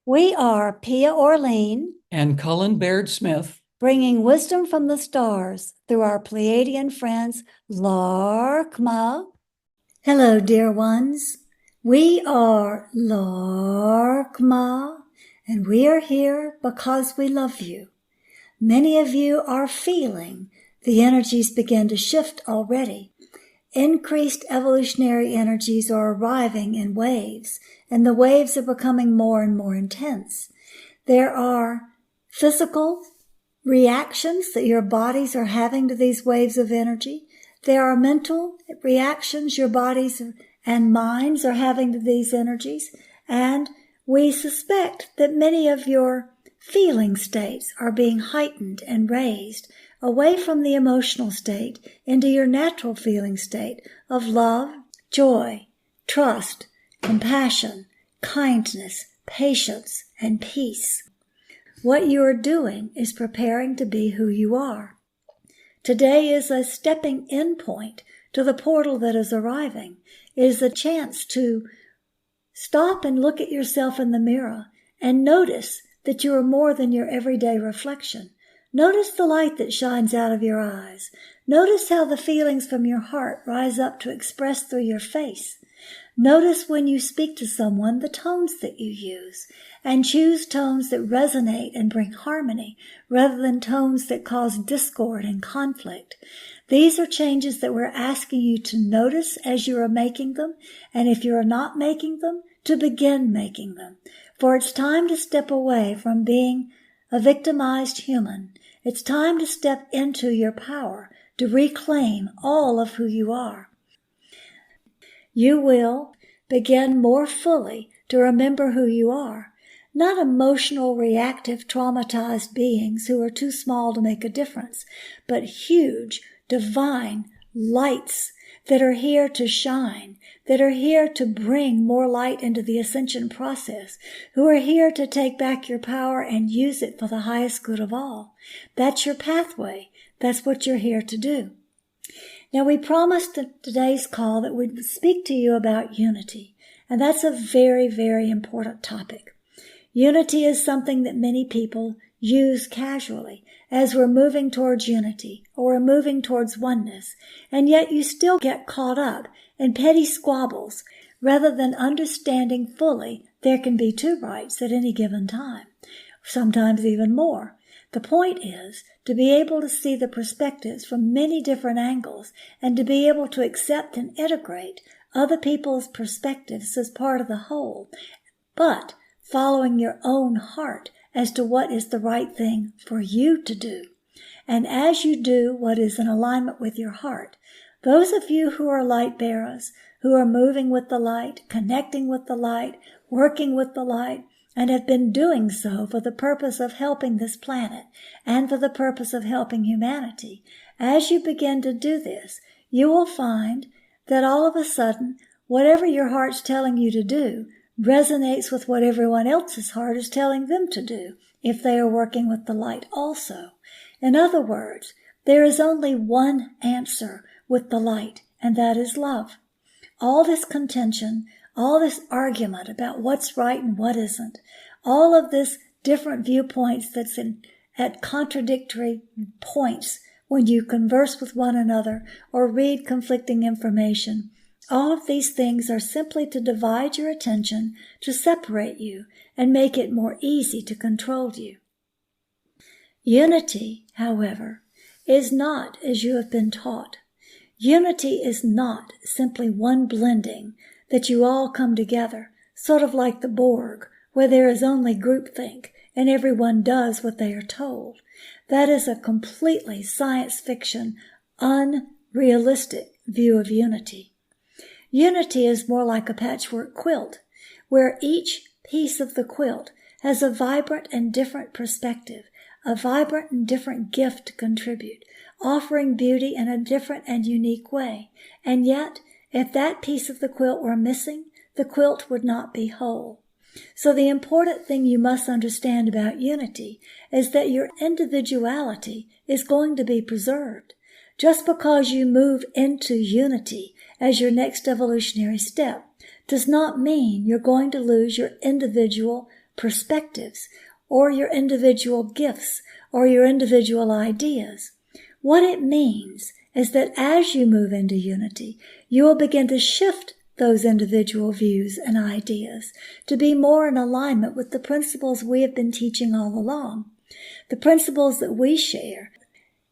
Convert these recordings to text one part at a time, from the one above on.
We are Pia and Cullen Baird-Smith, bringing wisdom from the stars through our Pleiadian friends, Laarkmaa. Hello, dear ones. We are Laarkmaa, and we are here because we love you. Many of you are feeling the energies begin to shift already. Increased evolutionary energies are arriving in waves, and the waves are becoming more and more intense. There are physical reactions that your bodies are having to these waves of energy. There are mental reactions your bodies and minds are having to these energies. And we suspect that many of your feeling states are being heightened and raised away from the emotional state into your natural feeling state of love, joy, trust, compassion, kindness, patience, and peace. What you are doing is preparing to be who you are. Today is a stepping in point to the portal that is arriving. It is a chance to stop and look at yourself in the mirror and notice that you are more than your everyday reflection. Notice the light that shines out of your eyes. Notice how the feelings from your heart rise up to express through your face. Notice when you speak to someone the tones that you use, and choose tones that resonate and bring harmony rather than tones that cause discord and conflict. These are changes that we're asking you to notice as you are making them, and if you are not making them, to begin making them. For it's time to step away from being a victimized human. It's time to step into your power, to reclaim all of who you are. You will begin more fully to remember who you are, not emotional, reactive, traumatized beings who are too small to make a difference, but huge, divine lights that are here to shine, that are here to bring more light into the ascension process, who are here to take back your power and use it for the highest good of all. That's your pathway. That's what you're here to do. Now, we promised at today's call that we'd speak to you about unity, and that's a very, very important topic. Unity is something that many people use casually as we're moving towards unity or we're moving towards oneness, and yet you still get caught up in petty squabbles rather than understanding fully there can be two rights at any given time, sometimes even more. The point is to be able to see the perspectives from many different angles and to be able to accept and integrate other people's perspectives as part of the whole, but following your own heart as to what is the right thing for you to do. And as you do what is in alignment with your heart, those of you who are light bearers, who are moving with the light, connecting with the light, working with the light, and have been doing so for the purpose of helping this planet and for the purpose of helping humanity, as you begin to do this, you will find that all of a sudden, whatever your heart's telling you to do resonates with what everyone else's heart is telling them to do, if they are working with the light also. In other words, there is only one answer with the light, and that is love. All this contention, all this argument about what's right and what isn't, all of this different viewpoints that's at contradictory points when you converse with one another or read conflicting information, all of these things are simply to divide your attention, to separate you, and make it more easy to control you. Unity, however, is not as you have been taught. Unity is not simply one blending that you all come together, sort of like the Borg, where there is only groupthink and everyone does what they are told. That is a completely science fiction, unrealistic view of unity. Unity is more like a patchwork quilt, where each piece of the quilt has a vibrant and different perspective, a vibrant and different gift to contribute, offering beauty in a different and unique way. And yet, if that piece of the quilt were missing, the quilt would not be whole. So the important thing you must understand about unity is that your individuality is going to be preserved. Just because you move into unity as your next evolutionary step does not mean you're going to lose your individual perspectives or your individual gifts or your individual ideas. What it means is that as you move into unity, you will begin to shift those individual views and ideas to be more in alignment with the principles we have been teaching all along. The principles that we share.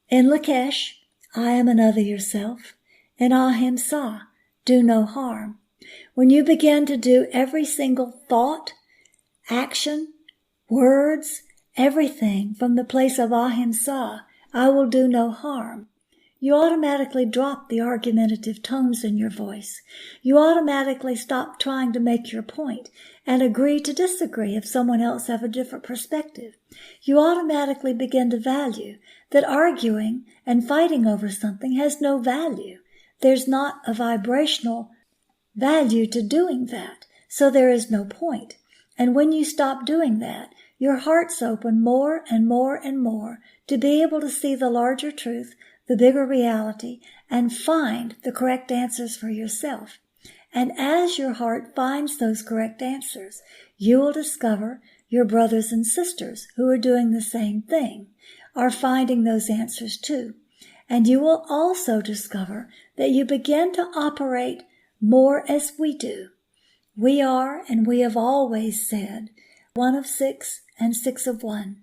In Lakesh, I am another yourself. In Ahimsa, do no harm. When you begin to do every single thought, action, words, everything from the place of Ahimsa, I will do no harm, you automatically drop the argumentative tones in your voice. You automatically stop trying to make your point and agree to disagree if someone else has a different perspective. You automatically begin to value that arguing and fighting over something has no value. There's not a vibrational value to doing that, so there is no point. And when you stop doing that, your hearts open more and more and more to be able to see the larger truth, the bigger reality, and find the correct answers for yourself. And as your heart finds those correct answers, you will discover your brothers and sisters who are doing the same thing are finding those answers too. And you will also discover that you begin to operate more as we do. We are, and we have always said, one of six and six of one.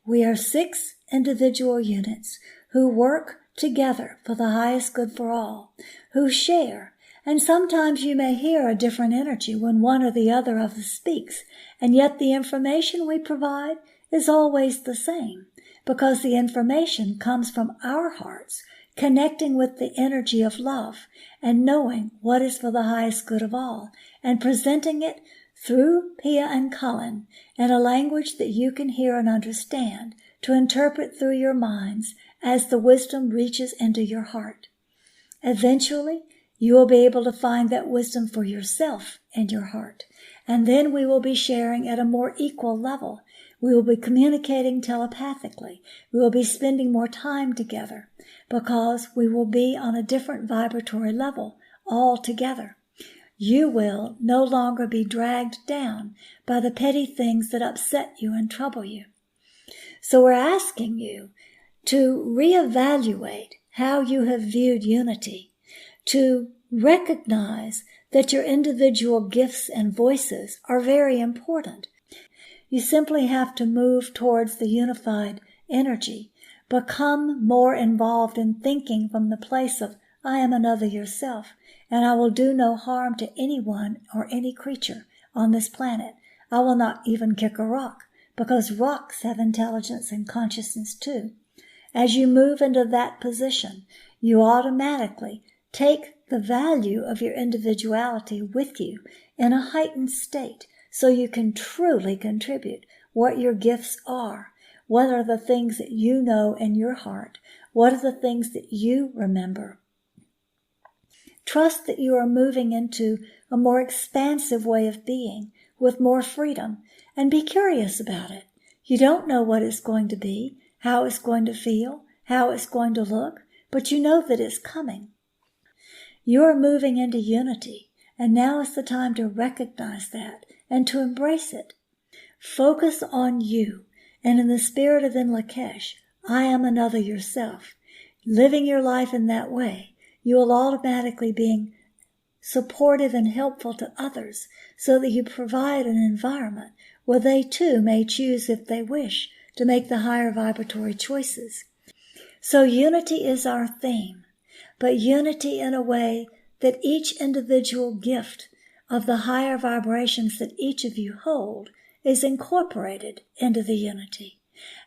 We are 6 individual units who work together for the highest good for all, who share. And sometimes you may hear a different energy when one or the other of us speaks, and yet the information we provide is always the same, because the information comes from our hearts, connecting with the energy of love and knowing what is for the highest good of all, and presenting it through Pia and Cullen in a language that you can hear and understand, to interpret through your minds as the wisdom reaches into your heart. Eventually, you will be able to find that wisdom for yourself in your heart, and then we will be sharing at a more equal level. We will be communicating telepathically. We will be spending more time together because we will be on a different vibratory level all together. You will no longer be dragged down by the petty things that upset you and trouble you. So we're asking you to reevaluate how you have viewed unity, to recognize that your individual gifts and voices are very important. You simply have to move towards the unified energy, become more involved in thinking from the place of I am another yourself, and I will do no harm to anyone or any creature on this planet. I will not even kick a rock, because rocks have intelligence and consciousness too. As you move into that position, you automatically take the value of your individuality with you in a heightened state, so you can truly contribute what your gifts are. What are the things that you know in your heart? What are the things that you remember? Trust that you are moving into a more expansive way of being with more freedom, and be curious about it. You don't know what it's going to be, how it's going to feel, how it's going to look, but you know that it's coming. You are moving into unity, and now is the time to recognize that and to embrace it. Focus on you, and in the spirit of Lakesh, I am another yourself. Living your life in that way, you will automatically be supportive and helpful to others, so that you provide an environment where they too may choose, if they wish, to make the higher vibratory choices. So unity is our theme, but unity in a way that each individual gift of the higher vibrations that each of you hold is incorporated into the unity,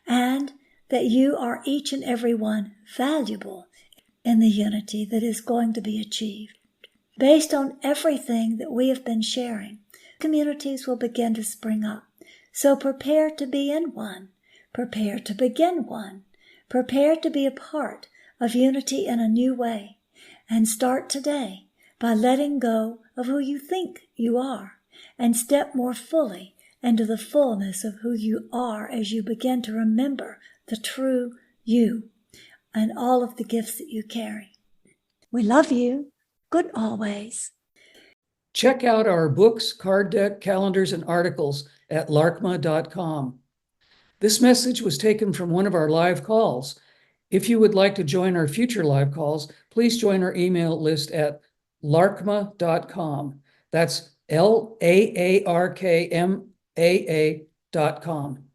and that you are each and every one valuable in the unity that is going to be achieved. Based on everything that we have been sharing, communities will begin to spring up. So prepare to be in one. Prepare to begin one. Prepare to be a part of unity in a new way. And start today by letting go of who you think you are and step more fully into the fullness of who you are as you begin to remember the true you and all of the gifts that you carry. We love you. Good always. Check out our books, card deck, calendars, and articles at laarkmaa.com. This message was taken from one of our live calls. If you would like to join our future live calls, please join our email list at laarkmaa.com. That's LAARKMAA.com.